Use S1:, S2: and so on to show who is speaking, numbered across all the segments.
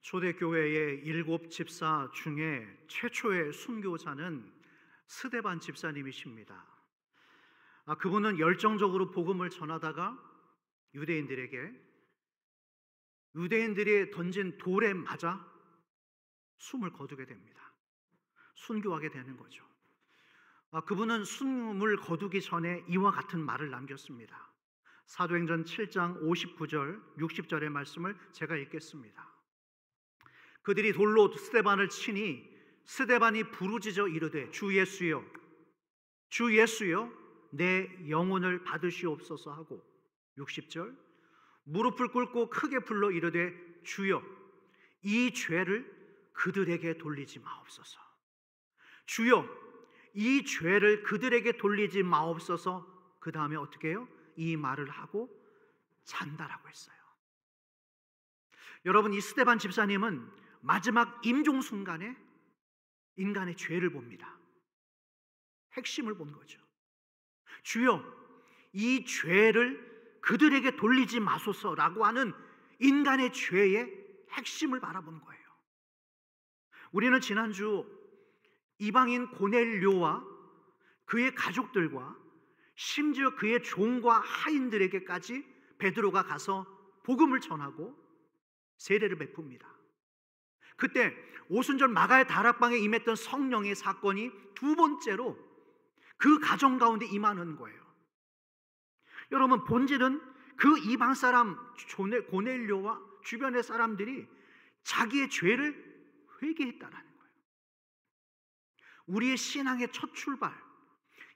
S1: 초대교회의 7집사 중에 최초의 순교자는 스데반 집사님이십니다. 그분은 열정적으로 복음을 전하다가 유대인들이 던진 돌에 맞아 숨을 거두게 됩니다. 순교하게 되는 거죠. 그분은 숨을 거두기 전에 이와 같은 말을 남겼습니다. 사도행전 7장 59절 60절의 말씀을 제가 읽겠습니다. 그들이 돌로 스데반을 치니 스데반이 부르짖어 이르되 주 예수여 주 예수여 내 영혼을 받으시옵소서 하고 60절 무릎을 꿇고 크게 불러 이르되 주여 이 죄를 그들에게 돌리지 마옵소서. 주여 이 죄를 그들에게 돌리지 마옵소서. 그 다음에 어떻게 해요? 이 말을 하고 잔다라고 했어요. 여러분, 이 스데반 집사님은 마지막 임종 순간에 인간의 죄를 봅니다. 핵심을 본 거죠. 주여 이 죄를 그들에게 돌리지 마소서라고 하는 인간의 죄의 핵심을 바라본 거예요. 우리는 지난주 이방인 고넬료와 그의 가족들과 심지어 그의 종과 하인들에게까지 베드로가 가서 복음을 전하고 세례를 베풉니다. 그때 오순절 마가의 다락방에 임했던 성령의 사건이 두 번째로 그 가정 가운데 임하는 거예요. 여러분, 본질은 그 이방 사람 고넬료와 주변의 사람들이 자기의 죄를 회개했다라는 거예요. 우리의 신앙의 첫 출발,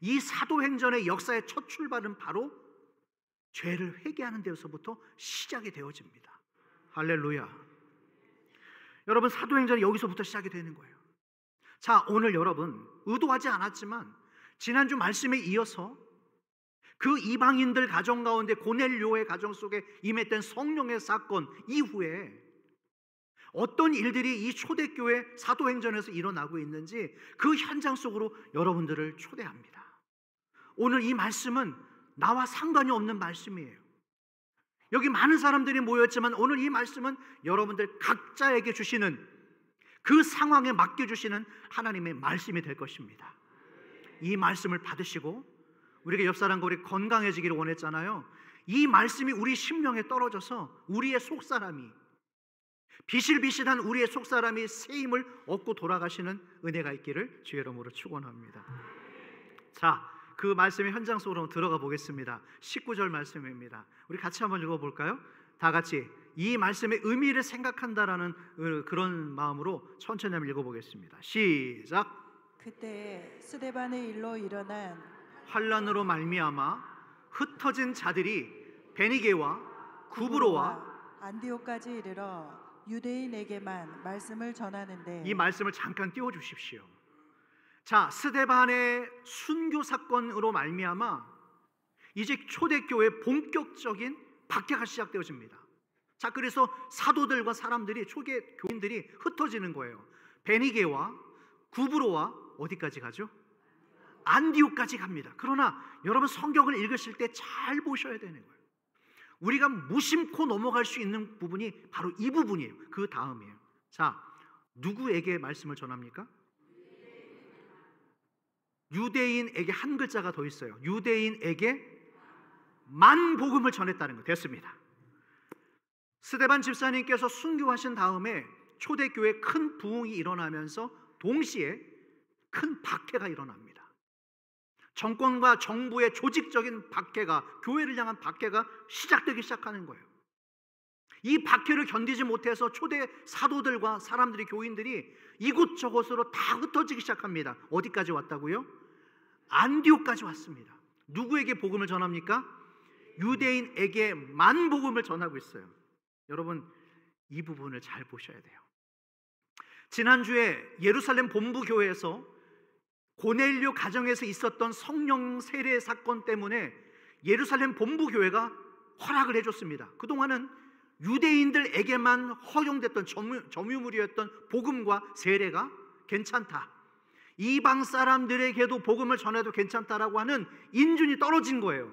S1: 이 사도행전의 역사의 첫 출발은 바로 죄를 회개하는 데서부터 시작이 되어집니다. 할렐루야. 여러분, 사도행전이 여기서부터 시작이 되는 거예요. 자, 오늘 여러분 의도하지 않았지만 지난주 말씀에 이어서 그 이방인들 가정 가운데 고넬료의 가정 속에 임했던 성령의 사건 이후에 어떤 일들이 이 초대교회 사도행전에서 일어나고 있는지 그 현장 속으로 여러분들을 초대합니다. 오늘 이 말씀은 나와 상관이 없는 말씀이에요. 여기 많은 사람들이 모였지만 오늘 이 말씀은 여러분들 각자에게 주시는 그 상황에 맡겨주시는 하나님의 말씀이 될 것입니다. 이 말씀을 받으시고 우리가 옆 사람과 우리 건강해지기를 원했잖아요. 이 말씀이 우리 심령에 떨어져서 우리의 속사람이 비실비실한 우리의 속사람이 새 힘을 얻고 돌아가시는 은혜가 있기를 주의 이름으로 축원합니다. 자, 그 말씀의 현장 속으로 들어가 보겠습니다. 19절 말씀입니다. 우리 같이 한번 읽어볼까요? 다 같이 이 말씀의 의미를 생각한다라는 그런 마음으로 천천히 한번 읽어보겠습니다. 시작.
S2: 그때 스데반의 일로 일어난
S1: 환난으로 말미암아 흩어진 자들이 베니게와 구브로와
S2: 안디옥까지 이르러 유대인에게만 말씀을 전하는데,
S1: 이 말씀을 잠깐 띄워주십시오. 자, 스데반의 순교 사건으로 말미암아 이제 초대교회 본격적인 박해가 시작되어집니다. 자, 그래서 사도들과 사람들이 초대 교인들이 흩어지는 거예요. 베니게와 구브로와 어디까지 가죠? 안디옥까지 갑니다. 그러나 여러분 성경을 읽으실 때 잘 보셔야 되는 거예요. 우리가 무심코 넘어갈 수 있는 부분이 바로 이 부분이에요. 그 다음이에요. 자, 누구에게 말씀을 전합니까? 유대인에게 한 글자가 더 있어요. 유대인에게 만 복음을 전했다는 거 됐습니다. 스데반 집사님께서 순교하신 다음에 초대교회에 큰 부흥이 일어나면서 동시에 큰 박해가 일어납니다. 정권과 정부의 조직적인 박해가, 교회를 향한 박해가 시작되기 시작하는 거예요. 이 박해를 견디지 못해서 초대 사도들과 사람들이, 교인들이 이곳저곳으로 다 흩어지기 시작합니다. 어디까지 왔다고요? 안디옥까지 왔습니다. 누구에게 복음을 전합니까? 유대인에게만 복음을 전하고 있어요. 여러분, 이 부분을 잘 보셔야 돼요. 지난주에 예루살렘 본부교회에서 고넬료 가정에서 있었던 성령 세례 사건 때문에 예루살렘 본부교회가 허락을 해줬습니다. 그동안은 유대인들에게만 허용됐던 점유물이었던 복음과 세례가 괜찮다, 이방 사람들에게도 복음을 전해도 괜찮다라고 하는 인준이 떨어진 거예요.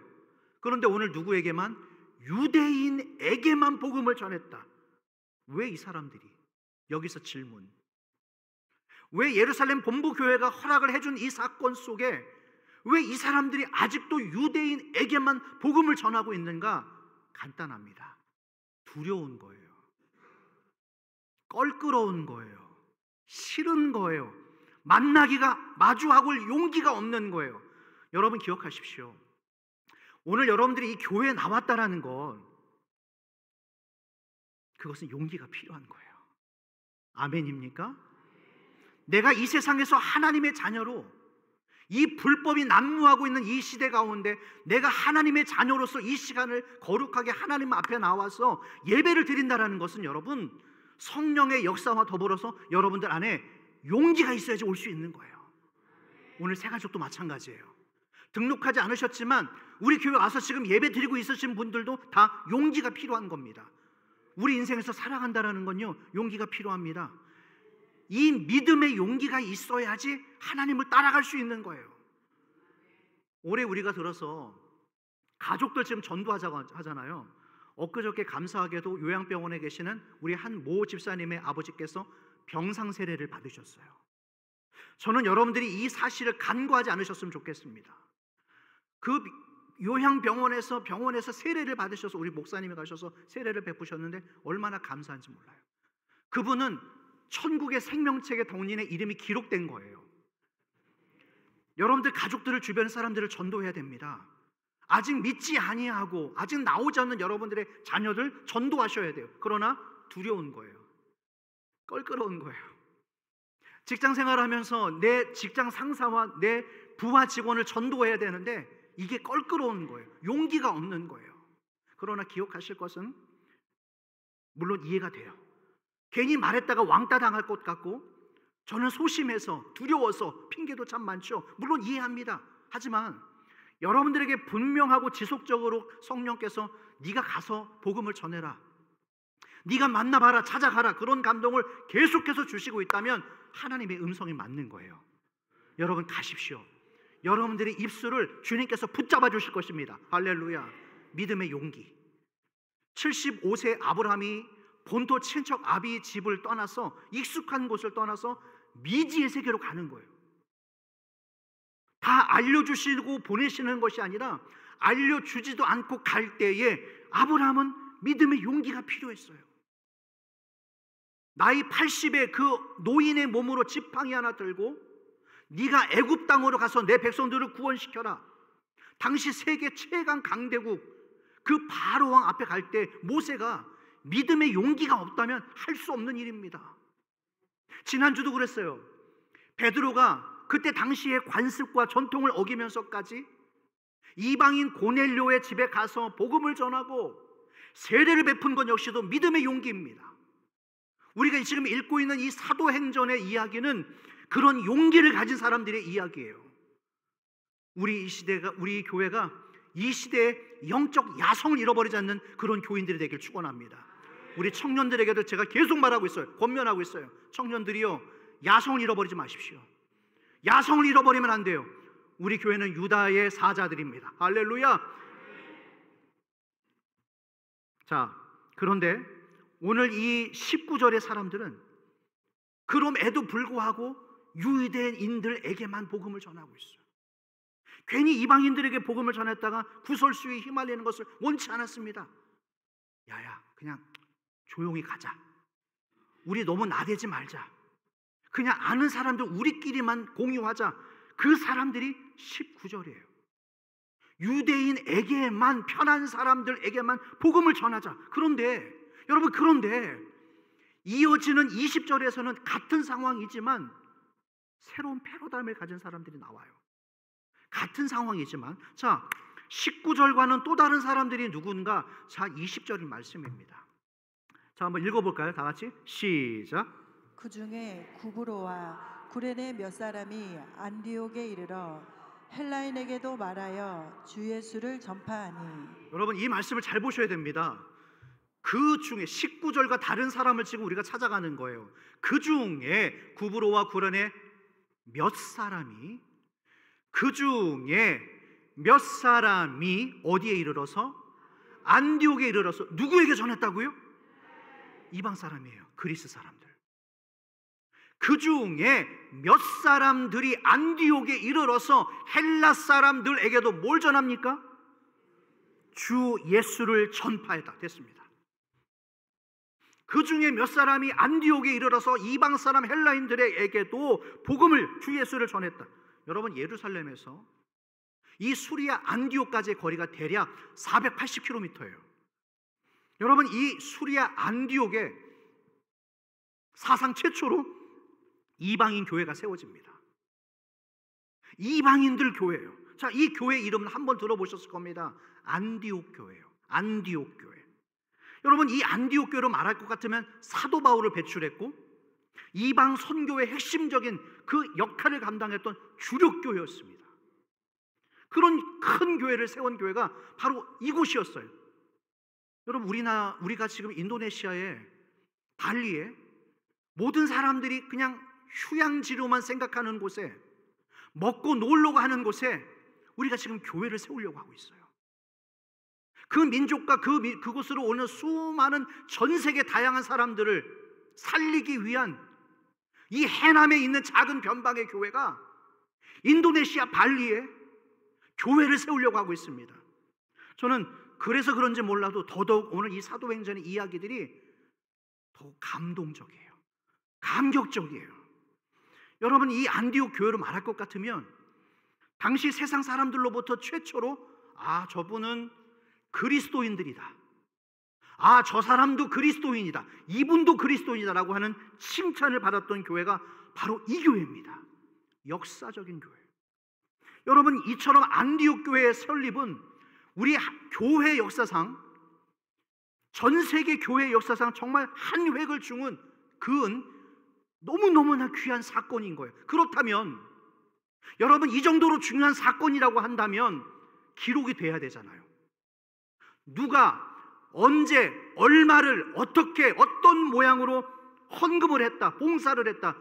S1: 그런데 오늘 누구에게만? 유대인에게만 복음을 전했다. 왜 이 사람들이? 여기서 질문. 왜 예루살렘 본부교회가 허락을 해준 이 사건 속에 왜 이 사람들이 아직도 유대인에게만 복음을 전하고 있는가? 간단합니다. 두려운 거예요. 껄끄러운 거예요. 싫은 거예요. 만나기가, 마주하고 용기가 없는 거예요. 여러분 기억하십시오. 오늘 여러분들이 이 교회에 나왔다라는 건 그것은 용기가 필요한 거예요. 아멘입니까? 내가 이 세상에서 하나님의 자녀로 이 불법이 난무하고 있는 이 시대 가운데 내가 하나님의 자녀로서 이 시간을 거룩하게 하나님 앞에 나와서 예배를 드린다는 것은 여러분 성령의 역사와 더불어서 여러분들 안에 용기가 있어야지 올 수 있는 거예요. 오늘 새가족도 마찬가지예요. 등록하지 않으셨지만 우리 교회 와서 지금 예배 드리고 있으신 분들도 다 용기가 필요한 겁니다. 우리 인생에서 살아간다는 건요, 용기가 필요합니다. 이 믿음의 용기가 있어야지 하나님을 따라갈 수 있는 거예요. 올해 우리가 들어서 가족들 지금 전도하자고 하잖아요. 엊그저께 감사하게도 요양병원에 계시는 우리 한 모 집사님의 아버지께서 병상 세례를 받으셨어요. 저는 여러분들이 이 사실을 간과하지 않으셨으면 좋겠습니다. 그 요양병원에서 세례를 받으셔서 우리 목사님이 가셔서 세례를 베푸셨는데 얼마나 감사한지 몰라요. 그분은 천국의 생명책에 본인의 이름이 기록된 거예요. 여러분들 가족들을 주변 사람들을 전도해야 됩니다. 아직 믿지 아니하고 아직 나오지 않는 여러분들의 자녀들 전도하셔야 돼요. 그러나 두려운 거예요. 껄끄러운 거예요. 직장 생활하면서 내 직장 상사와 내 부하 직원을 전도해야 되는데 이게 껄끄러운 거예요. 용기가 없는 거예요. 그러나 기억하실 것은 물론 이해가 돼요. 괜히 말했다가 왕따 당할 것 같고 저는 소심해서 두려워서 핑계도 참 많죠. 물론 이해합니다. 하지만 여러분들에게 분명하고 지속적으로 성령께서 네가 가서 복음을 전해라, 네가 만나봐라, 찾아가라, 그런 감동을 계속해서 주시고 있다면 하나님의 음성이 맞는 거예요. 여러분 가십시오. 여러분들의 입술을 주님께서 붙잡아 주실 것입니다. 할렐루야. 믿음의 용기. 75세 아브라함이 본토 친척 아비의 집을 떠나서 익숙한 곳을 떠나서 미지의 세계로 가는 거예요. 다 알려주시고 보내시는 것이 아니라 알려주지도 않고 갈 때에 아브라함은 믿음의 용기가 필요했어요. 나이 80에 그 노인의 몸으로 지팡이 하나 들고 네가 애굽 땅으로 가서 내 백성들을 구원시켜라. 당시 세계 최강 강대국 그 바로 왕 앞에 갈 때 모세가 믿음의 용기가 없다면 할 수 없는 일입니다. 지난주도 그랬어요. 베드로가 그때 당시의 관습과 전통을 어기면서까지 이방인 고넬료의 집에 가서 복음을 전하고 세례를 베푼 것 역시도 믿음의 용기입니다. 우리가 지금 읽고 있는 이 사도행전의 이야기는 그런 용기를 가진 사람들의 이야기예요. 우리 교회가 이 시대에 영적 야성을 잃어버리지 않는 그런 교인들이 되길 축원합니다. 우리 청년들에게도 제가 계속 말하고 있어요. 권면하고 있어요. 청년들이요, 야성을 잃어버리지 마십시오. 야성을 잃어버리면 안 돼요. 우리 교회는 유다의 사자들입니다. 할렐루야. 자, 그런데 오늘 이 19절의 사람들은 그럼에도 불구하고 유대인들에게만 복음을 전하고 있어요. 괜히 이방인들에게 복음을 전했다가 구설수에 휘말리는 것을 원치 않았습니다. 야야, 그냥 조용히 가자. 우리 너무 나대지 말자. 그냥 아는 사람들 우리끼리만 공유하자. 그 사람들이 19절이에요. 유대인에게만, 편한 사람들에게만 복음을 전하자. 그런데 여러분, 이어지는 20절에서는 같은 상황이지만 새로운 패러다임을 가진 사람들이 나와요. 같은 상황이지만, 자, 19절과는 또 다른 사람들이 누군가? 자, 20절의 말씀입니다. 자, 한번 읽어볼까요? 다 같이 시작.
S2: 그 중에 구브로와 구레네 몇 사람이 안디옥에 이르러 헬라인에게도 말하여 주 예수를 전파하니.
S1: 여러분, 이 말씀을 잘 보셔야 됩니다. 그 중에 19절과 다른 사람을 지금 우리가 찾아가는 거예요. 그 중에 구브로와 구레네 몇 사람이, 그 중에 몇 사람이 어디에 이르러서? 안디옥에 이르러서 누구에게 전했다고요? 이방 사람이에요. 그리스 사람들. 그 중에 몇 사람들이 안디옥에 이르러서 헬라 사람들에게도 뭘 전합니까? 주 예수를 전파했다 됐습니다. 그 중에 몇 사람이 안디옥에 이르러서 이방 사람 헬라인들에게도 복음을, 주 예수를 전했다. 여러분, 예루살렘에서 이 수리아 안디옥까지의 거리가 대략 480km예요. 여러분, 이 수리아 안디옥에 사상 최초로 이방인 교회가 세워집니다. 이방인들 교회예요. 자, 이 교회 이름은 한번 들어보셨을 겁니다. 안디옥 교회예요. 안디옥 교회. 여러분, 이 안디옥 교회로 말할 것 같으면 사도 바울을 배출했고 이방 선교의 핵심적인 그 역할을 감당했던 주력 교회였습니다. 그런 큰 교회를 세운 교회가 바로 이곳이었어요. 여러분, 우리가 지금 인도네시아의 발리에 모든 사람들이 그냥 휴양지로만 생각하는 곳에, 먹고 놀려고 하는 곳에 우리가 지금 교회를 세우려고 하고 있어요. 그 민족과 그곳으로 오는 수많은 전 세계 다양한 사람들을 살리기 위한 이 해남에 있는 작은 변방의 교회가 인도네시아 발리에 교회를 세우려고 하고 있습니다. 저는 그래서 그런지 몰라도 더더욱 오늘 이 사도행전의 이야기들이 더 감동적이에요. 감격적이에요. 여러분, 이 안디옥 교회로 말할 것 같으면 당시 세상 사람들로부터 최초로 저분은 그리스도인들이다, 저 사람도 그리스도인이다, 이분도 그리스도인이다라고 하는 칭찬을 받았던 교회가 바로 이 교회입니다. 역사적인 교회. 여러분, 이처럼 안디옥 교회의 설립은 우리 교회 역사상, 전 세계 교회 역사상 정말 한 획을 그은 너무너무나 귀한 사건인 거예요. 그렇다면 여러분, 이 정도로 중요한 사건이라고 한다면 기록이 돼야 되잖아요. 누가 언제 얼마를 어떻게 어떤 모양으로 헌금을 했다, 봉사를 했다,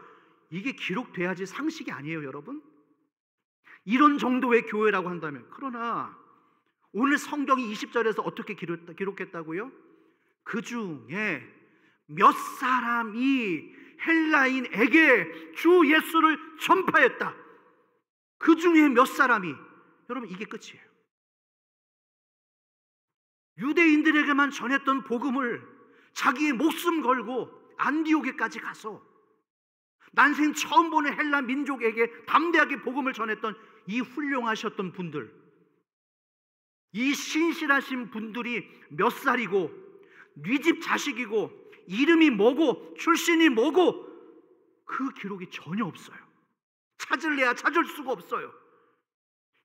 S1: 이게 기록돼야지 상식이 아니에요, 여러분. 이런 정도의 교회라고 한다면. 그러나 오늘 성경이 20절에서 어떻게 기록했다고요? 그 중에 몇 사람이 헬라인에게 주 예수를 전파했다. 그 중에 몇 사람이, 여러분, 이게 끝이에요. 유대인들에게만 전했던 복음을 자기의 목숨 걸고 안디옥에까지 가서 난생 처음 보는 헬라 민족에게 담대하게 복음을 전했던 이 훌륭하셨던 분들, 이 신실하신 분들이 몇 살이고 네 집 자식이고 이름이 뭐고 출신이 뭐고 그 기록이 전혀 없어요. 찾을래야 찾을 수가 없어요.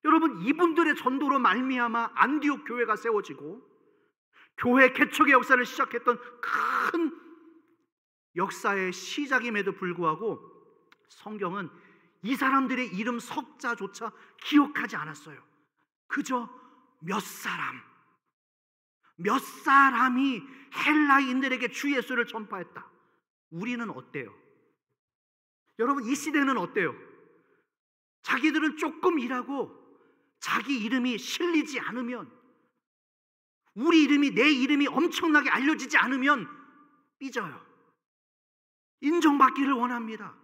S1: 여러분, 이분들의 전도로 말미암아 안디옥 교회가 세워지고 교회 개척의 역사를 시작했던 큰 역사의 시작임에도 불구하고 성경은 이 사람들의 이름 석자조차 기억하지 않았어요. 그저 몇 사람이 헬라인들에게 주 예수를 전파했다. 우리는 어때요? 여러분, 이 시대는 어때요? 자기들은 조금 일하고 자기 이름이 실리지 않으면, 우리 이름이, 내 이름이 엄청나게 알려지지 않으면 삐져요. 인정받기를 원합니다.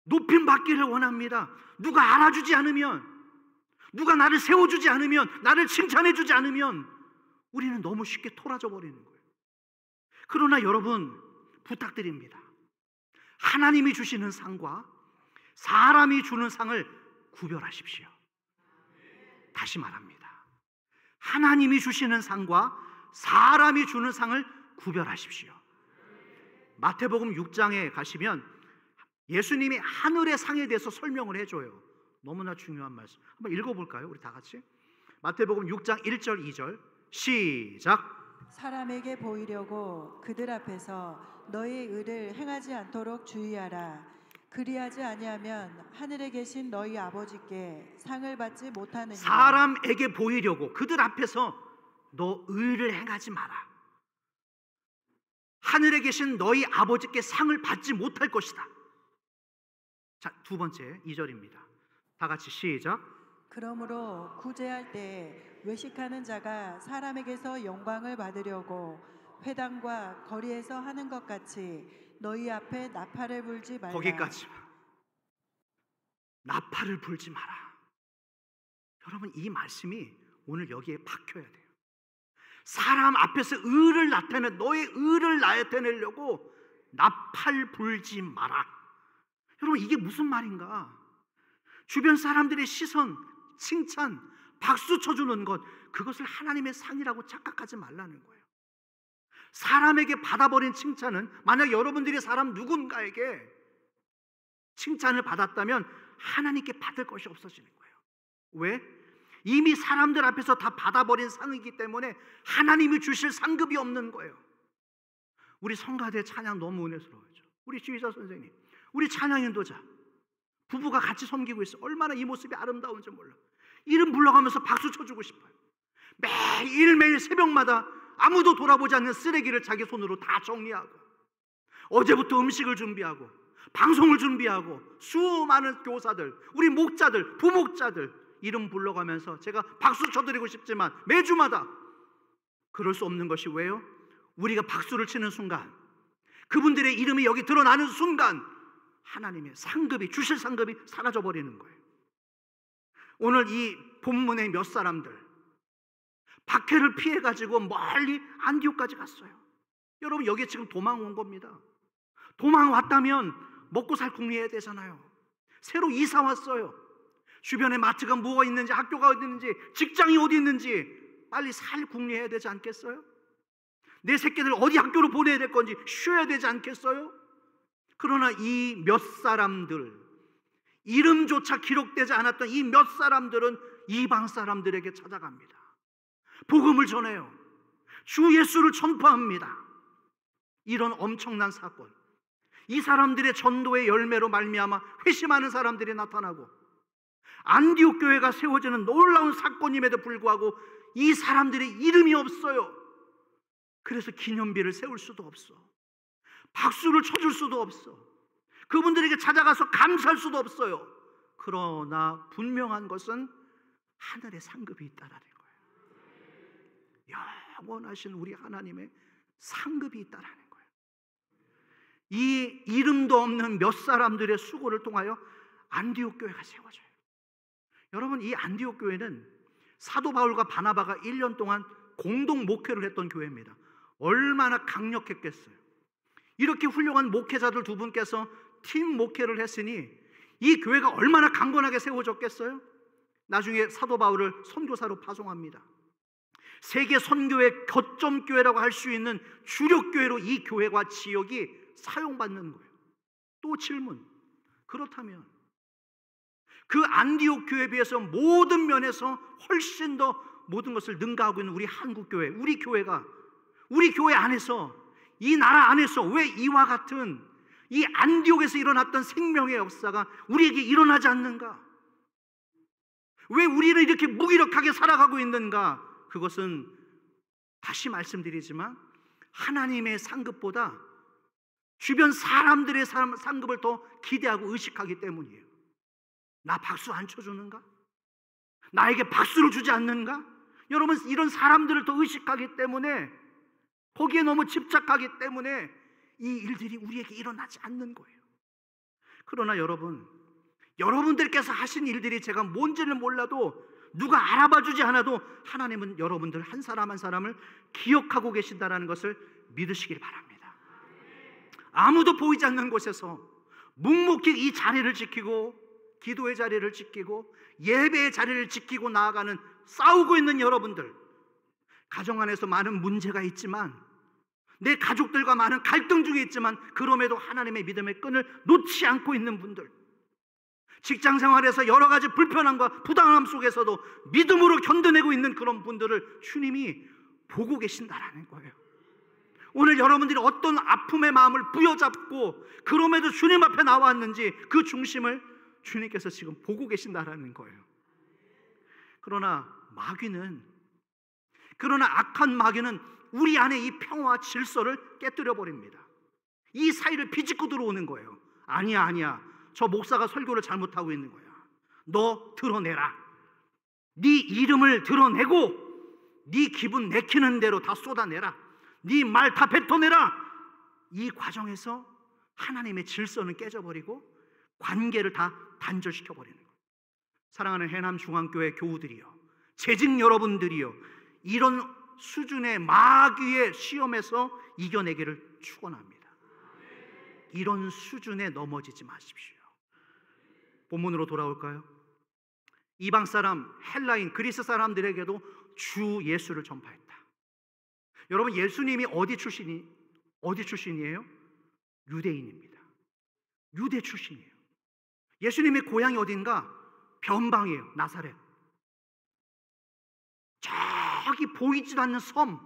S1: 높임받기를 원합니다. 누가 알아주지 않으면, 누가 나를 세워주지 않으면, 나를 칭찬해주지 않으면 우리는 너무 쉽게 토라져 버리는 거예요. 그러나 여러분, 부탁드립니다. 하나님이 주시는 상과 사람이 주는 상을 구별하십시오. 다시 말합니다. 하나님이 주시는 상과 사람이 주는 상을 구별하십시오. 마태복음 6장에 가시면 예수님이 하늘의 상에 대해서 설명을 해줘요. 너무나 중요한 말씀. 한번 읽어볼까요? 우리 다 같이. 마태복음 6장 1절 2절 시작.
S2: 사람에게 보이려고 그들 앞에서 너희 의를 행하지 않도록 주의하라. 그리하지 아니하면 하늘에 계신 너희 아버지께 상을 받지 못하느니라.
S1: 사람에게 보이려고 그들 앞에서 너 의를 행하지 마라. 하늘에 계신 너희 아버지께 상을 받지 못할 것이다. 자, 두 번째 2절입니다. 다 같이 시작.
S2: 그러므로 구제할 때 외식하는 자가 사람에게서 영광을 받으려고 회당과 거리에서 하는 것 같이 너희 앞에 나팔을 불지 말라.
S1: 거기까지만. 나팔을 불지 마라. 여러분, 이 말씀이 오늘 여기에 박혀야 돼요. 사람 앞에서 의를 너의 의를 나타내려고 나팔 불지 마라. 여러분, 이게 무슨 말인가? 주변 사람들의 시선, 칭찬, 박수 쳐주는 것, 그것을 하나님의 상이라고 착각하지 말라는 거예요. 사람에게 받아버린 칭찬은, 만약 여러분들이 사람 누군가에게 칭찬을 받았다면 하나님께 받을 것이 없어지는 거예요. 왜? 이미 사람들 앞에서 다 받아버린 상이기 때문에 하나님이 주실 상급이 없는 거예요. 우리 성가대 찬양 너무 은혜스러워요. 우리 지휘자 선생님, 우리 찬양 인도자 부부가 같이 섬기고 있어요. 얼마나 이 모습이 아름다운지 몰라. 이름 불러가면서 박수 쳐주고 싶어요. 매일매일 새벽마다 아무도 돌아보지 않는 쓰레기를 자기 손으로 다 정리하고, 어제부터 음식을 준비하고, 방송을 준비하고, 수많은 교사들, 우리 목자들, 부목자들 이름 불러가면서 제가 박수 쳐드리고 싶지만 매주마다 그럴 수 없는 것이 왜요? 우리가 박수를 치는 순간, 그분들의 이름이 여기 드러나는 순간 하나님의 상급이, 주실 상급이 사라져버리는 거예요. 오늘 이 본문의 몇 사람들 박해를 피해가지고 멀리 안디옥까지 갔어요. 여러분, 여기 지금 도망 온 겁니다. 도망 왔다면 먹고 살 궁리해야 되잖아요. 새로 이사 왔어요. 주변에 마트가 뭐가 있는지, 학교가 어디 있는지, 직장이 어디 있는지 빨리 살 궁리해야 되지 않겠어요? 내 새끼들 어디 학교로 보내야 될 건지 쉬어야 되지 않겠어요? 그러나 이 몇 사람들, 이름조차 기록되지 않았던 이 몇 사람들은 이방 사람들에게 찾아갑니다. 복음을 전해요. 주 예수를 전파합니다. 이런 엄청난 사건, 이 사람들의 전도의 열매로 말미암아 회심하는 사람들이 나타나고, 안디옥 교회가 세워지는 놀라운 사건임에도 불구하고 이 사람들의 이름이 없어요. 그래서 기념비를 세울 수도 없어. 박수를 쳐줄 수도 없어. 그분들에게 찾아가서 감사할 수도 없어요. 그러나 분명한 것은 하늘의 상급이 있다라는 거예요. 영원하신 우리 하나님의 상급이 있다라는 거예요. 이 이름도 없는 몇 사람들의 수고를 통하여 안디옥 교회가 세워져요. 여러분, 이 안디옥 교회는 사도 바울과 바나바가 1년 동안 공동 목회를 했던 교회입니다. 얼마나 강력했겠어요. 이렇게 훌륭한 목회자들 두 분께서 팀 목회를 했으니 이 교회가 얼마나 강건하게 세워졌겠어요? 나중에 사도 바울을 선교사로 파송합니다. 세계 선교의 거점교회라고 할 수 있는 주력교회로 이 교회와 지역이 사용받는 거예요. 또 질문, 그렇다면 그 안디옥 교회에 비해서 모든 면에서 훨씬 더 모든 것을 능가하고 있는 우리 한국교회, 우리 교회가, 우리 교회 안에서, 이 나라 안에서 왜 이와 같은 이 안디옥에서 일어났던 생명의 역사가 우리에게 일어나지 않는가? 왜 우리는 이렇게 무기력하게 살아가고 있는가? 그것은 다시 말씀드리지만 하나님의 상급보다 주변 사람들의 상급을 더 기대하고 의식하기 때문이에요. 나 박수 안 쳐주는가? 나에게 박수를 주지 않는가? 여러분, 이런 사람들을 더 의식하기 때문에, 거기에 너무 집착하기 때문에 이 일들이 우리에게 일어나지 않는 거예요. 그러나 여러분들께서 하신 일들이 제가 뭔지를 몰라도, 누가 알아봐 주지 않아도 하나님은 여러분들 한 사람 한 사람을 기억하고 계신다는 것을 믿으시길 바랍니다. 아무도 보이지 않는 곳에서 묵묵히 이 자리를 지키고, 기도의 자리를 지키고, 예배의 자리를 지키고 나아가는, 싸우고 있는 여러분들, 가정 안에서 많은 문제가 있지만, 내 가족들과 많은 갈등 중에 있지만 그럼에도 하나님의 믿음의 끈을 놓지 않고 있는 분들, 직장 생활에서 여러 가지 불편함과 부당함 속에서도 믿음으로 견뎌내고 있는 그런 분들을 주님이 보고 계신다라는 거예요. 오늘 여러분들이 어떤 아픔의 마음을 부여잡고 그럼에도 주님 앞에 나왔는지 그 중심을 주님께서 지금 보고 계신다라는 거예요. 그러나 악한 마귀는 우리 안에 이 평화와 질서를 깨뜨려 버립니다. 이 사이를 비집고 들어오는 거예요. 아니야, 저 목사가 설교를 잘못하고 있는 거야. 너 드러내라. 네 이름을 드러내고 네 기분 내키는 대로 다 쏟아내라. 네 말 다 뱉어내라. 이 과정에서 하나님의 질서는 깨져버리고 관계를 다 단절시켜버리는 거예요. 사랑하는 해남중앙교회 교우들이요, 재직 여러분들이요, 이런 수준의 마귀의 시험에서 이겨내기를 축원합니다. 이런 수준에 넘어지지 마십시오. 본문으로 돌아올까요? 이방 사람, 헬라인, 그리스 사람들에게도 주 예수를 전파했다. 여러분, 예수님이 어디 출신이에요? 유대인입니다. 유대 출신이에요. 예수님의 고향이 어딘가? 변방이에요. 나사렛. 저기 보이지도 않는 섬,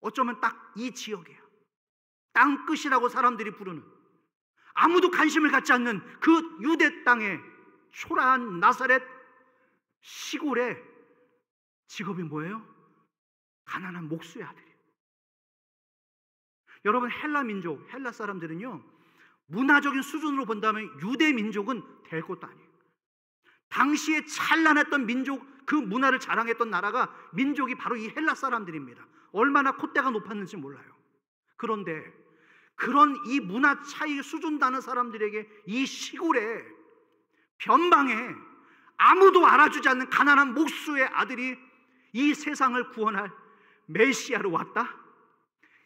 S1: 어쩌면 딱 이 지역이에요. 땅끝이라고 사람들이 부르는, 아무도 관심을 갖지 않는 그 유대 땅의 초라한 나사렛 시골에 직업이 뭐예요? 가난한 목수의 아들이에요. 여러분, 헬라 민족, 헬라 사람들은요, 문화적인 수준으로 본다면 유대 민족은 될 것도 아니에요. 당시에 찬란했던 민족, 그 문화를 자랑했던 나라가, 민족이 바로 이 헬라 사람들입니다. 얼마나 콧대가 높았는지 몰라요. 그런데 그런 이 문화 차이 수준 다는 사람들에게 이 시골에 변방에 아무도 알아주지 않는 가난한 목수의 아들이 이 세상을 구원할 메시아로 왔다?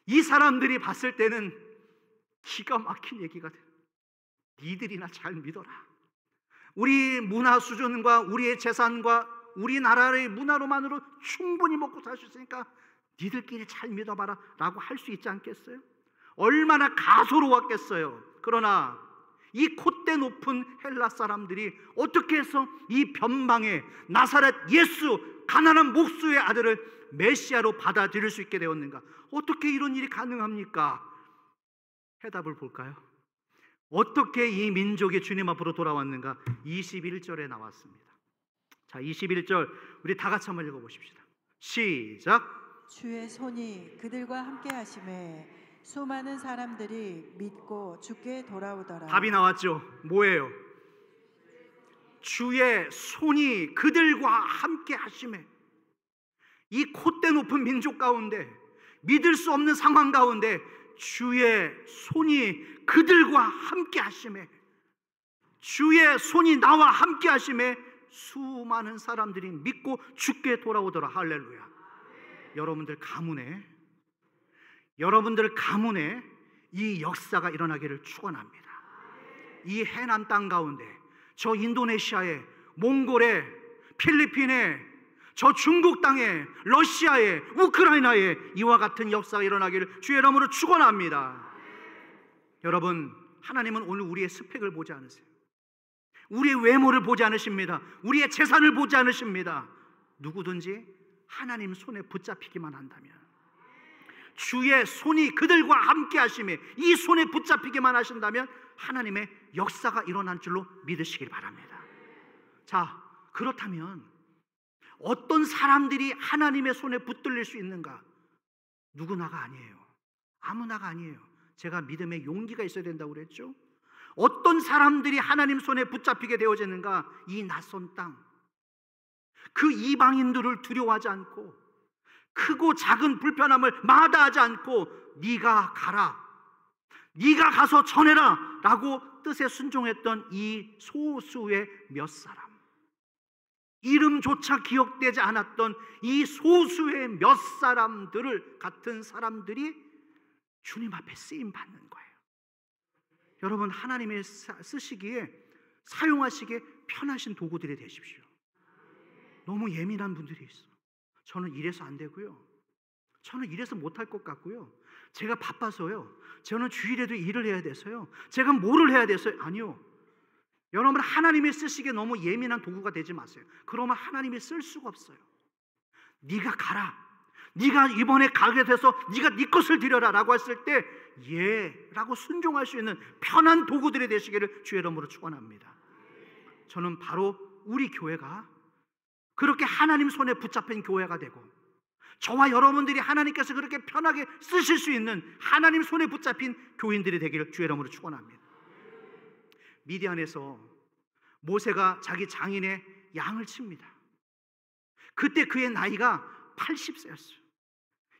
S1: 이 사람들이 봤을 때는 기가 막힌 얘기가 돼. 니들이나 잘 믿어라. 우리 문화 수준과 우리의 재산과 우리나라의 문화로만으로 충분히 먹고 살 수 있으니까 니들끼리 잘 믿어봐라 라고 할 수 있지 않겠어요? 얼마나 가소로웠겠어요. 그러나 이 콧대 높은 헬라 사람들이 어떻게 해서 이 변방의 나사렛 예수, 가난한 목수의 아들을 메시아로 받아들일 수 있게 되었는가? 어떻게 이런 일이 가능합니까? 해답을 볼까요? 어떻게 이 민족이 주님 앞으로 돌아왔는가? 21절에 나왔습니다. 자, 21절 우리 다 같이 한번 읽어보십시다. 시작.
S2: 주의 손이 그들과 함께 하심에 수많은 사람들이 믿고 주께 돌아오더라.
S1: 답이 나왔죠. 뭐예요? 주의 손이 그들과 함께 하심에. 이 콧대 높은 민족 가운데, 믿을 수 없는 상황 가운데 주의 손이 그들과 함께 하심에, 주의 손이 나와 함께 하심에 수많은 사람들이 믿고 주께 돌아오더라. 할렐루야. 여러분들 가문에 이 역사가 일어나기를 축원합니다. 이 해남 땅 가운데, 저 인도네시아에, 몽골에, 필리핀에, 저 중국 땅에, 러시아에, 우크라이나에 이와 같은 역사가 일어나기를 주의 이름으로 축원합니다. 여러분, 하나님은 오늘 우리의 스펙을 보지 않으세요. 우리의 외모를 보지 않으십니다. 우리의 재산을 보지 않으십니다. 누구든지 하나님 손에 붙잡히기만 한다면, 주의 손이 그들과 함께 하심에, 이 손에 붙잡히기만 하신다면 하나님의 역사가 일어난 줄로 믿으시길 바랍니다. 자, 그렇다면 어떤 사람들이 하나님의 손에 붙들릴 수 있는가? 누구나가 아니에요. 아무나가 아니에요. 제가 믿음의 용기가 있어야 된다고 그랬죠. 어떤 사람들이 하나님 손에 붙잡히게 되어지는가? 이 낯선 땅, 그 이방인들을 두려워하지 않고, 크고 작은 불편함을 마다하지 않고 네가 가라, 네가 가서 전해라 라고 뜻에 순종했던 이 소수의 몇 사람, 이름조차 기억되지 않았던 이 소수의 몇 사람들을 같은 사람들이 주님 앞에 쓰임 받는 거예요. 여러분, 하나님의 쓰시기에, 사용하시기에 편하신 도구들이 되십시오. 너무 예민한 분들이 있어. 저는 이래서 안 되고요, 저는 이래서 못할 것 같고요, 제가 바빠서요, 저는 주일에도 일을 해야 돼서요, 제가 뭐를 해야 돼서요. 아니요, 여러분, 하나님이 쓰시기에 너무 예민한 도구가 되지 마세요. 그러면 하나님이 쓸 수가 없어요. 네가 가라, 네가 이번에 가게 돼서 네가 네 것을 드려라 라고 했을 때 예 라고 순종할 수 있는 편한 도구들이 되시기를 주의 이름으로 축원합니다. 저는 바로 우리 교회가 그렇게 하나님 손에 붙잡힌 교회가 되고, 저와 여러분들이 하나님께서 그렇게 편하게 쓰실 수 있는 하나님 손에 붙잡힌 교인들이 되기를 주의 이름으로 축원합니다. 미디안에서 모세가 자기 장인의 양을 칩니다. 그때 그의 나이가 80세였어요.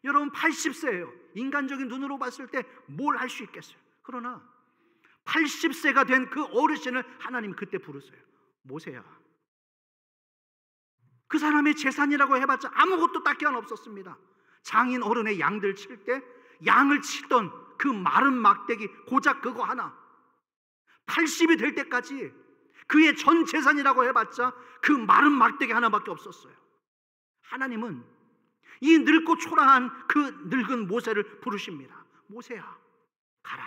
S1: 여러분, 80세예요. 인간적인 눈으로 봤을 때 뭘 할 수 있겠어요. 그러나 80세가 된 그 어르신을 하나님이 그때 부르세요. 모세야. 그 사람의 재산이라고 해봤자 아무것도 딱히 없었습니다. 장인 어른의 양들 칠 때 양을 치던 그 마른 막대기 고작 그거 하나, 80이 될 때까지 그의 전 재산이라고 해봤자 그 마른 막대기 하나밖에 없었어요. 하나님은 이 늙고 초라한 그 늙은 모세를 부르십니다. 모세야, 가라.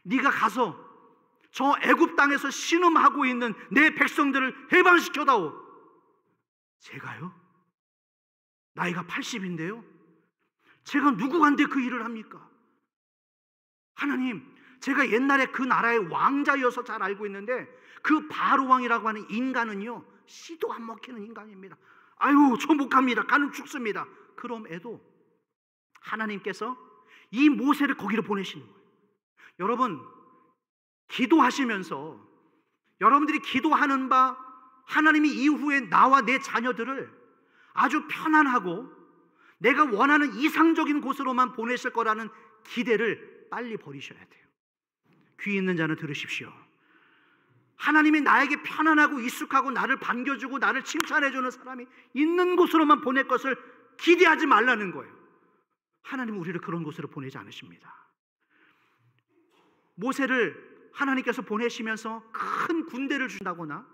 S1: 네가 가서 저 애굽 땅에서 신음하고 있는 내 백성들을 해방시켜다오. 제가요? 나이가 80인데요? 제가 누구한테 그 일을 합니까? 하나님, 제가 옛날에 그 나라의 왕자여서 잘 알고 있는데 그 바로 왕이라고 하는 인간은요, 씨도 안 먹히는 인간입니다. 아유, 저 못 갑니다. 가는 죽습니다. 그럼에도 하나님께서 이 모세를 거기로 보내시는 거예요. 여러분, 기도하시면서 여러분들이 기도하는 바 하나님이 이후에 나와 내 자녀들을 아주 편안하고 내가 원하는 이상적인 곳으로만 보내실 거라는 기대를 빨리 버리셔야 돼요. 귀 있는 자는 들으십시오. 하나님이 나에게 편안하고 익숙하고 나를 반겨주고 나를 칭찬해주는 사람이 있는 곳으로만 보낼 것을 기대하지 말라는 거예요. 하나님은 우리를 그런 곳으로 보내지 않으십니다. 모세를 하나님께서 보내시면서 큰 군대를 준다거나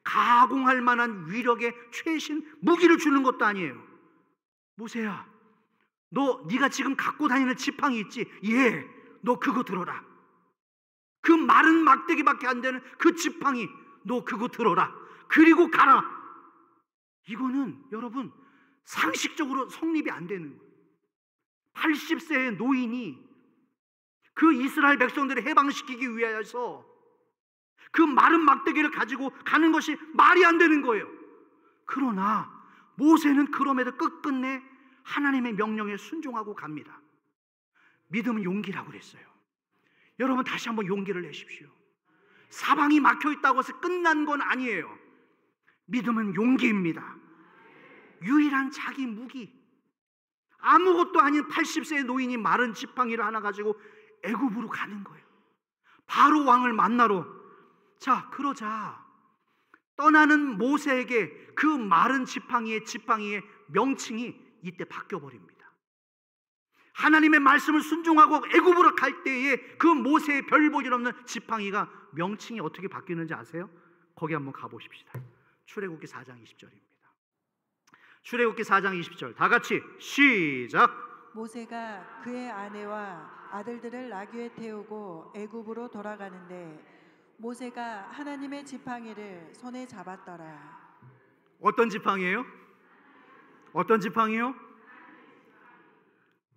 S1: 가공할 만한 위력의 최신 무기를 주는 것도 아니에요. 모세야, 네가 지금 갖고 다니는 지팡이 있지? 예, 너 그거 들어라. 그 마른 막대기밖에 안 되는 그 지팡이, 너 그거 들어라. 그리고 가라. 이거는 여러분 상식적으로 성립이 안 되는 거예요. 80세의 노인이 그 이스라엘 백성들을 해방시키기 위해서 그 마른 막대기를 가지고 가는 것이 말이 안 되는 거예요. 그러나 모세는 그럼에도 끝끝내 하나님의 명령에 순종하고 갑니다. 믿음은 용기라고 그랬어요. 여러분, 다시 한번 용기를 내십시오. 사방이 막혀 있다고 해서 끝난 건 아니에요. 믿음은 용기입니다. 유일한 자기 무기, 아무것도 아닌 80세의 노인이 마른 지팡이를 하나 가지고 애굽으로 가는 거예요. 바로 왕을 만나러. 자, 그러자 떠나는 모세에게 그 마른 지팡이의 명칭이 이때 바뀌어버립니다. 하나님의 말씀을 순종하고 애굽으로 갈 때에 그 모세의 별 볼 일 없는 지팡이가 명칭이 어떻게 바뀌는지 아세요? 거기 한번 가보십시다. 출애굽기 4장 20절입니다. 출애굽기 4장 20절 다 같이 시작.
S2: 모세가 그의 아내와 아들들을 나귀에 태우고 애굽으로 돌아가는데 모세가 하나님의 지팡이를 손에 잡았더라.
S1: 어떤 지팡이에요? 어떤 지팡이요?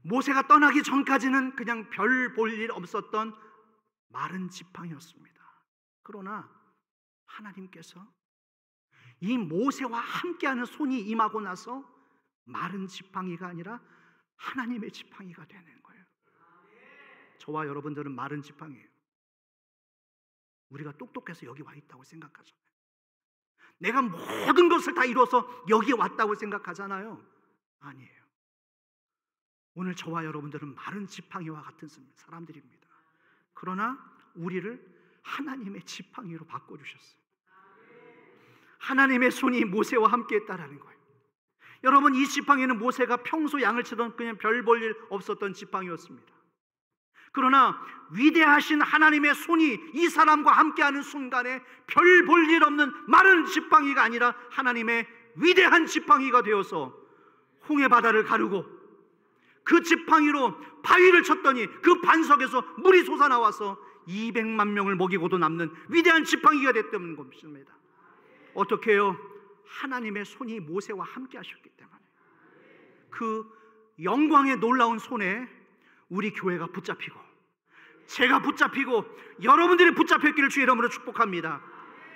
S1: 모세가 떠나기 전까지는 그냥 별 볼 일 없었던 마른 지팡이였습니다. 그러나 하나님께서 이 모세와 함께하는 손이 임하고 나서 마른 지팡이가 아니라 하나님의 지팡이가 되는 거예요. 저와 여러분들은 마른 지팡이에요. 우리가 똑똑해서 여기 와 있다고 생각하잖아요. 내가 모든 것을 다 이뤄서 여기에 왔다고 생각하잖아요. 아니에요. 오늘 저와 여러분들은 마른 지팡이와 같은 사람들입니다. 그러나 우리를 하나님의 지팡이로 바꿔주셨어요. 하나님의 손이 모세와 함께 했다라는 거예요. 여러분, 이 지팡이는 모세가 평소 양을 치던 그냥 별 볼 일 없었던 지팡이였습니다. 그러나 위대하신 하나님의 손이 이 사람과 함께하는 순간에 별 볼 일 없는 마른 지팡이가 아니라 하나님의 위대한 지팡이가 되어서 홍해 바다를 가르고 그 지팡이로 바위를 쳤더니 그 반석에서 물이 솟아나와서 200만 명을 먹이고도 남는 위대한 지팡이가 됐다는 것입니다. 어떻게 해요? 하나님의 손이 모세와 함께 하셨기 때문에 그 영광의 놀라운 손에 우리 교회가 붙잡히고 제가 붙잡히고 여러분들이 붙잡혔기를 주의 이름으로 축복합니다.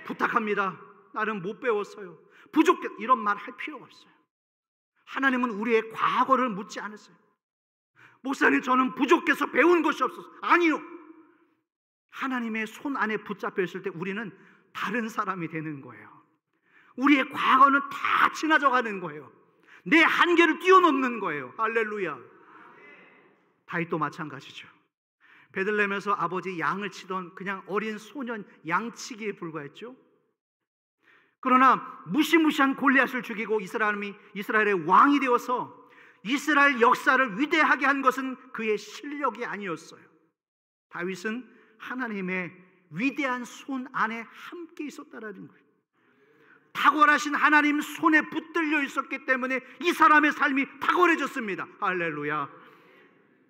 S1: 부탁합니다. 나는 못 배웠어요. 부족해. 이런 말 할 필요가 없어요. 하나님은 우리의 과거를 묻지 않으세요. 목사님, 저는 부족해서 배운 것이 없어서. 아니요. 하나님의 손 안에 붙잡혀 있을 때 우리는 다른 사람이 되는 거예요. 우리의 과거는 다 지나져 가는 거예요. 내 한계를 뛰어넘는 거예요. 할렐루야. 다윗도 마찬가지죠. 베들레헴에서 아버지 양을 치던 그냥 어린 소년 양치기에 불과했죠. 그러나 무시무시한 골리앗을 죽이고 이스라엘의 왕이 되어서 이스라엘 역사를 위대하게 한 것은 그의 실력이 아니었어요. 다윗은 하나님의 위대한 손 안에 함께 있었다라는 거예요. 탁월하신 하나님 손에 붙들려 있었기 때문에 이 사람의 삶이 탁월해졌습니다. 할렐루야.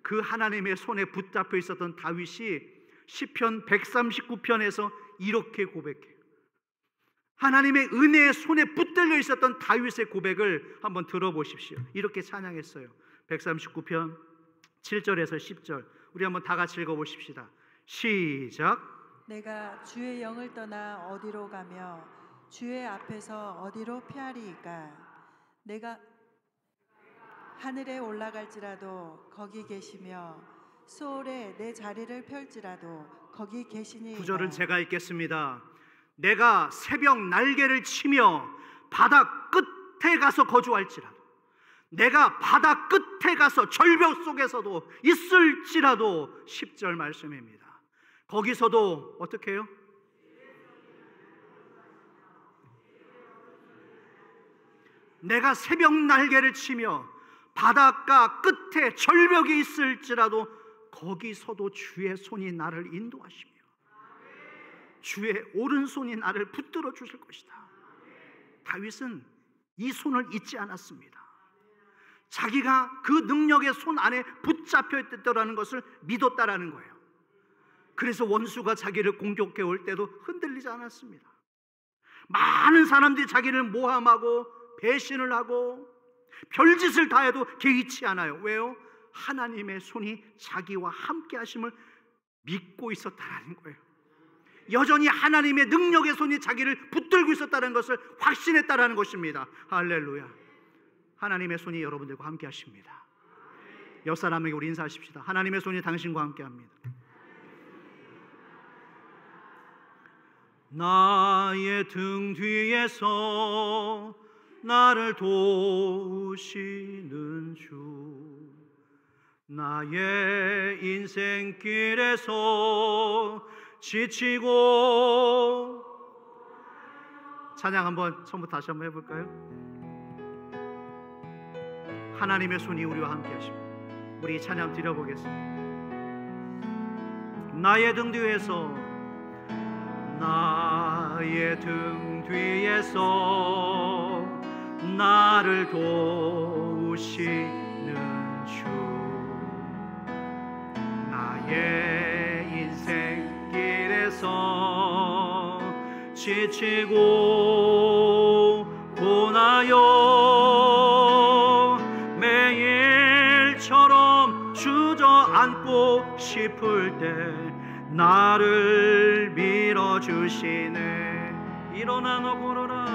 S1: 그 하나님의 손에 붙잡혀 있었던 다윗이 시편 139편에서 이렇게 고백해요. 하나님의 은혜의 손에 붙들려 있었던 다윗의 고백을 한번 들어보십시오. 이렇게 찬양했어요. 139편 7절에서 10절 우리 한번 다 같이 읽어보십시다. 시작.
S2: 내가 주의 영을 떠나 어디로 가며 주의 앞에서 어디로 피하리이까. 내가 하늘에 올라갈지라도 거기 계시며 수월에 내 자리를 펼지라도 거기 계시니이다.
S1: 구절은 제가 읽겠습니다. 내가 새벽 날개를 치며 바다 끝에 가서 거주할지라도, 내가 바다 끝에 가서 절벽 속에서도 있을지라도, 10절 말씀입니다. 거기서도 어떻게 해요? 내가 새벽 날개를 치며 바닷가 끝에 절벽이 있을지라도 거기서도 주의 손이 나를 인도하시며 주의 오른손이 나를 붙들어 주실 것이다. 다윗은 이 손을 잊지 않았습니다. 자기가 그 능력의 손 안에 붙잡혀 있다는 것을 믿었다라는 거예요. 그래서 원수가 자기를 공격해 올 때도 흔들리지 않았습니다. 많은 사람들이 자기를 모함하고 배신을 하고 별짓을 다 해도 개의치 않아요. 왜요? 하나님의 손이 자기와 함께 하심을 믿고 있었다는 거예요. 여전히 하나님의 능력의 손이 자기를 붙들고 있었다는 것을 확신했다는 것입니다. 할렐루야. 하나님의 손이 여러분들과 함께 하십니다. 옆 사람에게 우리 인사하십시다. 하나님의 손이 당신과 함께 합니다. 나의 등 뒤에서 나를 도우시는 주, 나의 인생길에서 지치고. 찬양 한번 처음부터 다시 한번 해볼까요? 하나님의 손이 우리와 함께 하십니다. 우리 찬양 드려보겠습니다. 나의 등 뒤에서, 나의 등 뒤에서 나를 도우시는 주, 나의 인생길에서 지치고 고나여 매일처럼 주저앉고 싶을 때 나를 밀어주시네. 일어나 너 걸어라,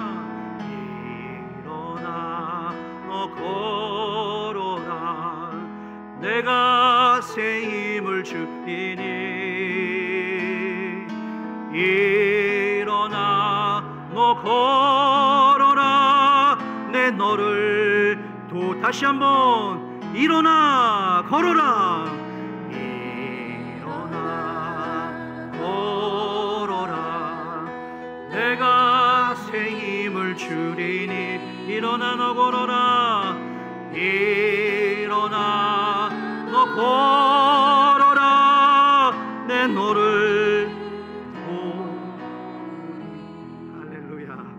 S1: 일어나 너 걸어라, 내가 새 힘을 주리니. 일어나 너 걸어라, 내 너를 다시 한번 일어나 걸어라, 일어나 걸어라, 내가 새 힘을 주리니. 일어나 너 걸어라, 일어나 너 걸어라, 내 너를 할렐루야.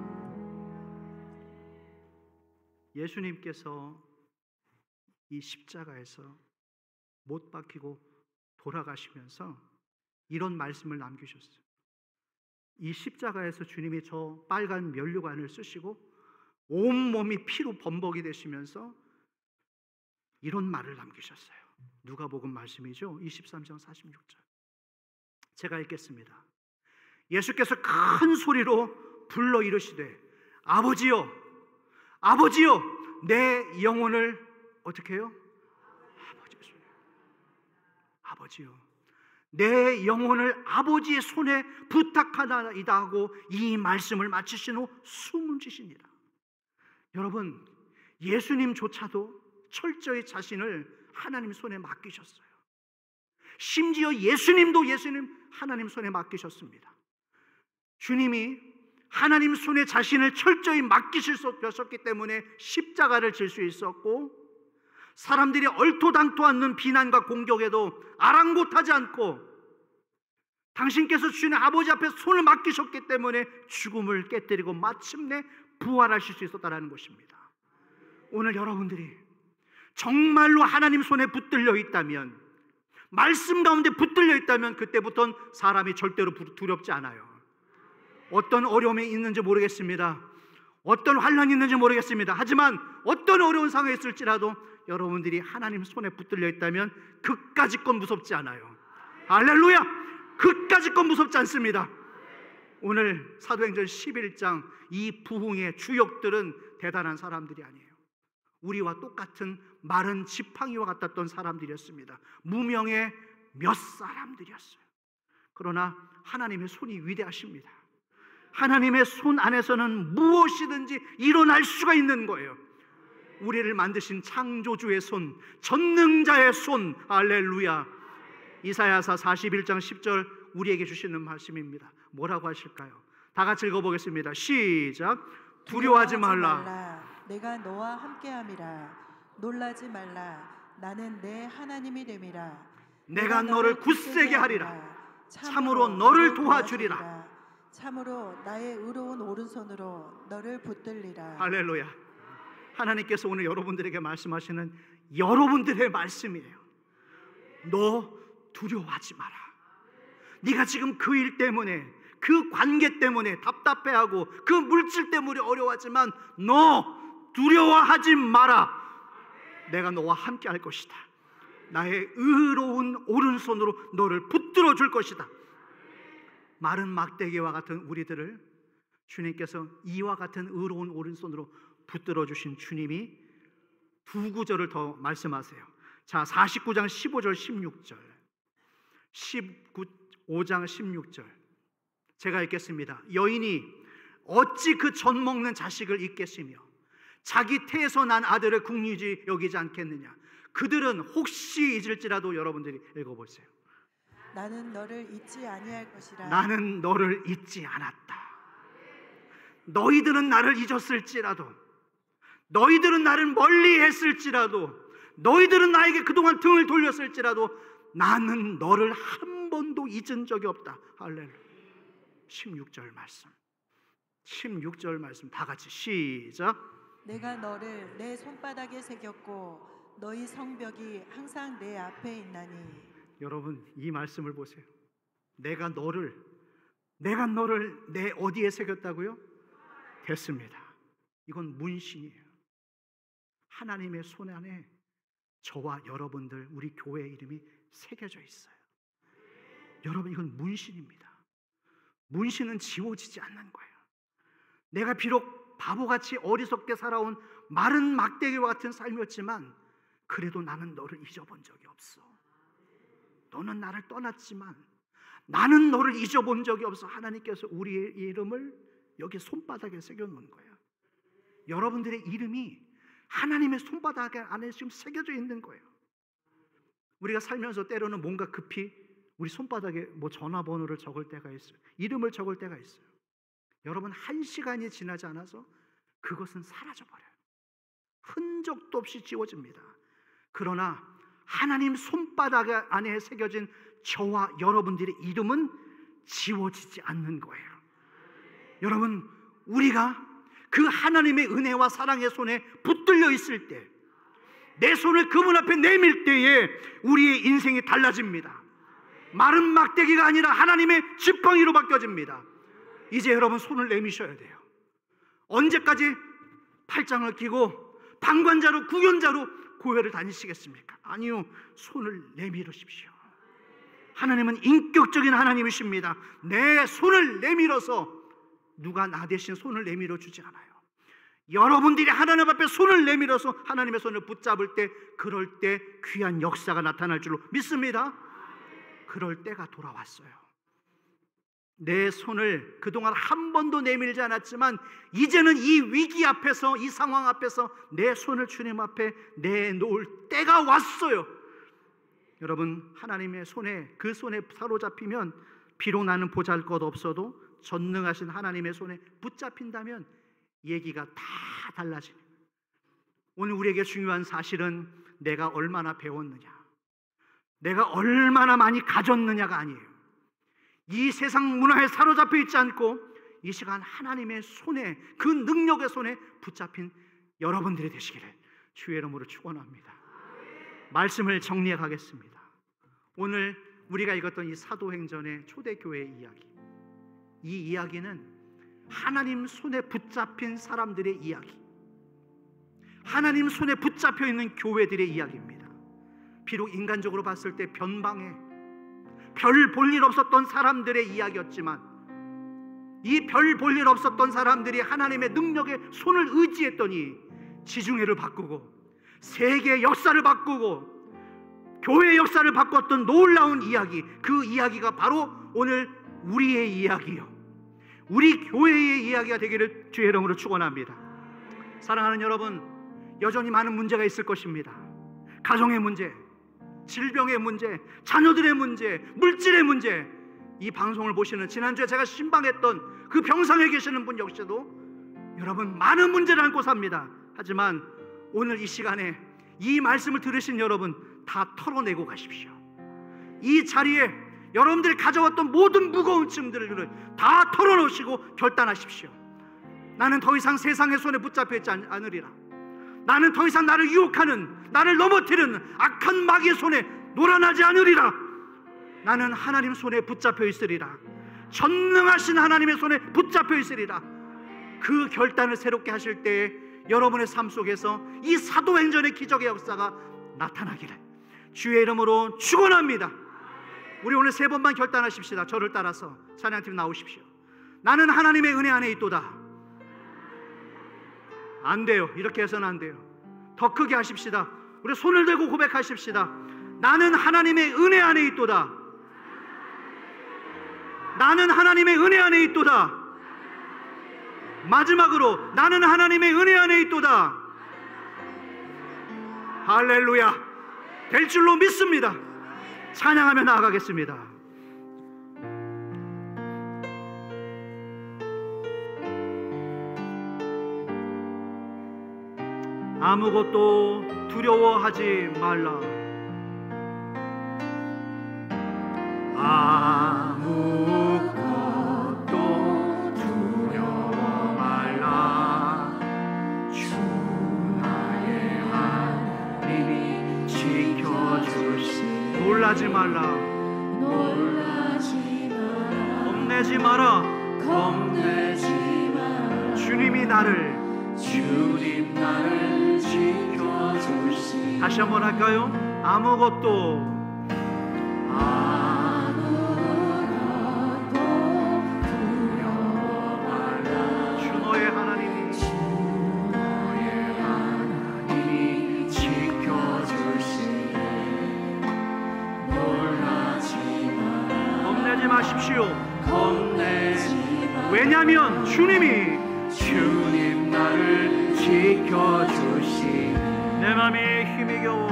S1: 예수님께서 이 십자가에서 못 박히고 돌아가시면서 이런 말씀을 남기셨어요. 이 십자가에서 주님이 저 빨간 면류관을 쓰시고 온몸이 피로 범벅이 되시면서 이런 말을 남기셨어요. 누가복음 말씀이죠. 23장 46절. 제가 읽겠습니다. 예수께서 큰 소리로 불러 이르시되, 아버지여, 아버지여, 내 영혼을 어떻게 해요? 아버지요, 내 영혼을 아버지의 손에 부탁하나이다 하고 이 말씀을 마치신 후 숨을 쉬시니라. 여러분, 예수님조차도 철저히 자신을 하나님 손에 맡기셨어요. 심지어 예수님도 예수님 하나님 손에 맡기셨습니다. 주님이 하나님 손에 자신을 철저히 맡기셨기 때문에 십자가를 질 수 있었고, 사람들이 얼토당토 않는 비난과 공격에도 아랑곳하지 않고 당신께서 주님 아버지 앞에 손을 맡기셨기 때문에 죽음을 깨뜨리고 마침내 부활하실 수 있었다는 것입니다. 오늘 여러분들이 정말로 하나님 손에 붙들려 있다면, 말씀 가운데 붙들려 있다면, 그때부터는 사람이 절대로 두렵지 않아요. 어떤 어려움이 있는지 모르겠습니다. 어떤 환란이 있는지 모르겠습니다. 하지만 어떤 어려운 상황에 있을지라도 여러분들이 하나님 손에 붙들려 있다면 그까짓 건 무섭지 않아요. 할렐루야! 그까짓 건 무섭지 않습니다. 오늘 사도행전 11장 이 부흥의 주역들은 대단한 사람들이 아니에요. 우리와 똑같은 마른 지팡이와 같았던 사람들이었습니다. 무명의 몇 사람들이었어요. 그러나 하나님의 손이 위대하십니다. 하나님의 손 안에서는 무엇이든지 일어날 수가 있는 거예요. 우리를 만드신 창조주의 손, 전능자의 손, 할렐루야. 이사야서 41장 10절 우리에게 주시는 말씀입니다. 뭐라고 하실까요? 다 같이 읽어보겠습니다. 시작. 두려워하지 말라.
S2: 내가 너와 함께함이라. 놀라지 말라. 나는 내 하나님이 됨이라.
S1: 내가 너를 굳세게 하리라. 참으로 너를 도와주리라.
S2: 참으로 나의 의로운 오른손으로 너를 붙들리라.
S1: 할렐루야. 하나님께서 오늘 여러분들에게 말씀하시는 여러분들의 말씀이에요. 너 두려워하지 마라. 네가 지금 그 일 때문에, 그 관계 때문에 답답해하고 그 물질 때문에 어려워하지만 너 두려워하지 마라. 내가 너와 함께 할 것이다. 나의 의로운 오른손으로 너를 붙들어 줄 것이다. 마른 막대기와 같은 우리들을 주님께서 이와 같은 의로운 오른손으로 붙들어 주신 주님이 두 구절을 더 말씀하세요. 자, 49장 15절 16절 15장 16절 제가 읽겠습니다. 여인이 어찌 그 젖 먹는 자식을 잊겠으며 자기 태에서 난 아들을 긍휼히 여기지 않겠느냐. 그들은 혹시 잊을지라도, 여러분들이 읽어보세요.
S2: 나는 너를 잊지 아니할 것이라.
S1: 나는 너를 잊지 않았다. 너희들은 나를 잊었을지라도, 너희들은 나를 멀리 했을지라도, 너희들은 나에게 그동안 등을 돌렸을지라도 나는 너를 한 번도 잊은 적이 없다. 할렐루야. 16절 말씀, 16절 말씀 다 같이 시작.
S2: 내가 너를 내 손바닥에 새겼고 너희 성벽이 항상 내 앞에 있나니.
S1: 여러분, 이 말씀을 보세요. 내가 너를 내 어디에 새겼다고요? 됐습니다. 이건 문신이에요. 하나님의 손 안에 저와 여러분들, 우리 교회 이름이 새겨져 있어요. 여러분, 이건 문신입니다. 문신은 지워지지 않는 거예요. 내가 비록 바보같이 어리석게 살아온 마른 막대기와 같은 삶이었지만 그래도 나는 너를 잊어본 적이 없어. 너는 나를 떠났지만 나는 너를 잊어본 적이 없어. 하나님께서 우리의 이름을 여기 손바닥에 새겨놓은 거예요. 여러분들의 이름이 하나님의 손바닥 안에 지금 새겨져 있는 거예요. 우리가 살면서 때로는 뭔가 급히 우리 손바닥에 뭐 전화번호를 적을 때가 있어요. 이름을 적을 때가 있어요. 여러분, 1시간이 지나지 않아서 그것은 사라져버려요. 흔적도 없이 지워집니다. 그러나 하나님 손바닥 안에 새겨진 저와 여러분들의 이름은 지워지지 않는 거예요. 여러분, 우리가 그 하나님의 은혜와 사랑의 손에 붙들려 있을 때, 내 손을 그분 앞에 내밀 때에 우리의 인생이 달라집니다. 마른 막대기가 아니라 하나님의 지팡이로 바뀌어집니다. 이제 여러분, 손을 내미셔야 돼요. 언제까지 팔짱을 끼고 방관자로, 구견자로 교회를 다니시겠습니까? 아니요, 손을 내밀으십시오. 하나님은 인격적인 하나님이십니다. 내 손을 내밀어서 누가 나 대신 손을 내밀어 주지 않아요. 여러분들이 하나님 앞에 손을 내밀어서 하나님의 손을 붙잡을 때, 그럴 때 귀한 역사가 나타날 줄로 믿습니다. 그럴 때가 돌아왔어요. 내 손을 그동안 한 번도 내밀지 않았지만 이제는 이 위기 앞에서, 이 상황 앞에서 내 손을 주님 앞에 내놓을 때가 왔어요. 여러분, 하나님의 손에, 그 손에 사로잡히면 비록 나는 보잘것 없어도 전능하신 하나님의 손에 붙잡힌다면 얘기가 다 달라집니다. 오늘 우리에게 중요한 사실은 내가 얼마나 배웠느냐, 내가 얼마나 많이 가졌느냐가 아니에요. 이 세상 문화에 사로잡혀 있지 않고 이 시간 하나님의 손에, 그 능력의 손에 붙잡힌 여러분들이 되시기를 주의 이름으로 축원합니다. 말씀을 정리해 가겠습니다. 오늘 우리가 읽었던 이 사도행전의 초대교회의 이야기, 이 이야기는 하나님 손에 붙잡힌 사람들의 이야기, 하나님 손에 붙잡혀 있는 교회들의 이야기입니다. 비록 인간적으로 봤을 때 변방에 별 볼 일 없었던 사람들의 이야기였지만, 이 별 볼 일 없었던 사람들이 하나님의 능력에 손을 의지했더니 지중해를 바꾸고 세계의 역사를 바꾸고 교회의 역사를 바꿨던 놀라운 이야기, 그 이야기가 바로 오늘 우리의 이야기요, 우리 교회의 이야기가 되기를 주의 이름으로 축원합니다. 사랑하는 여러분, 여전히 많은 문제가 있을 것입니다. 가정의 문제, 질병의 문제, 자녀들의 문제, 물질의 문제. 이 방송을 보시는, 지난주에 제가 신방했던 그 병상에 계시는 분 역시도 여러분 많은 문제를 안고 삽니다. 하지만 오늘 이 시간에 이 말씀을 들으신 여러분 다 털어내고 가십시오. 이 자리에 여러분들이 가져왔던 모든 무거운 짐들을 다 털어놓으시고 결단하십시오. 나는 더 이상 세상의 손에 붙잡혀 있지 않으리라. 나는 더 이상 나를 유혹하는, 나를 넘어뜨리는 악한 마귀의 손에 놀아나지 않으리라. 나는 하나님 손에 붙잡혀 있으리라. 전능하신 하나님의 손에 붙잡혀 있으리라. 그 결단을 새롭게 하실 때에 여러분의 삶 속에서 이 사도행전의 기적의 역사가 나타나기를 주의 이름으로 축원합니다. 우리 오늘 3번만 결단하십시다. 저를 따라서 찬양팀 나오십시오. 나는 하나님의 은혜 안에 있도다. 안 돼요. 이렇게 해서는 안 돼요. 더 크게 하십시다. 우리 손을 들고 고백하십시다. 나는 하나님의 은혜 안에 있도다. 나는 하나님의 은혜 안에 있도다. 마지막으로 나는 하나님의 은혜 안에 있도다. 할렐루야. 될 줄로 믿습니다. 찬양하며 나아가겠습니다. 아무것도 두려워하지 말라. 아무것도 두려워 말라. 주 나의 하나님이 지켜주시. 놀라지 말라. 놀라지 마라. 겁내지 마라. 겁내지 마라. 주님이 나를 지켜주시. 다시 한번 할까요? 아무것도 두려워 말라. 주 너의 하나님이 지켜주시. 놀라지 마라. 겁내지 마십시오. 겁내지 마라. 왜냐하면 주님 나를 지켜주시. 내 맘이 힘이 겨워,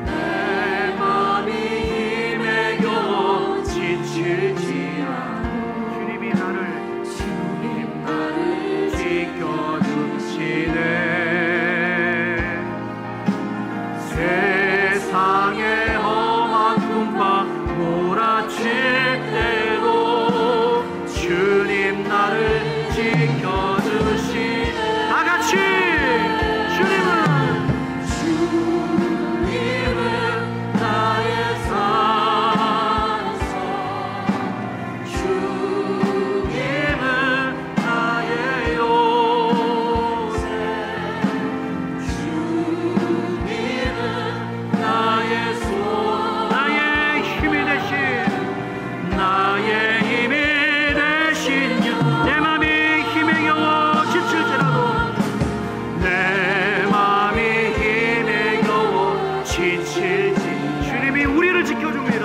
S1: 내 맘이 힘에 겨워 지칠지라. 주님 나를 지켜주시네. 세상의 험한 풍파 몰아칠 때도 주님 나를 지켜주시. 다 같이 주님은 나의 산성, 주님은 나의 요새, 주님은 나의 손, 나의 힘이 되신, 나의 힘이 되신 주. 내 맘이 힘에 겨워 지칠지라도, 내 맘이 힘에 겨워 지칠지. 주님이 우리를 지켜줍니다.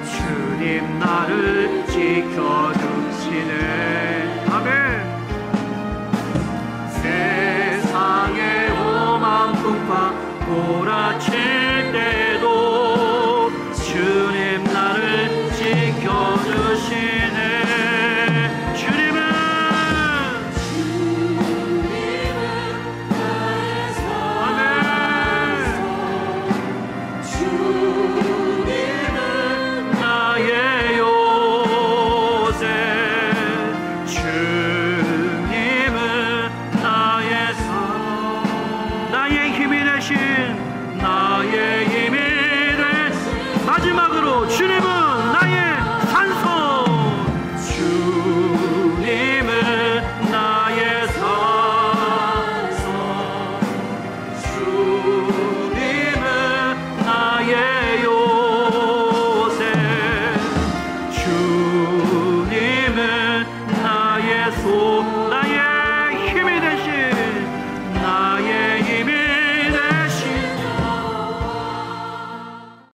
S1: 주님 나를 지켜주시네. 아멘. 세상의 험한 풍파 몰아칠 때도 주님은 나의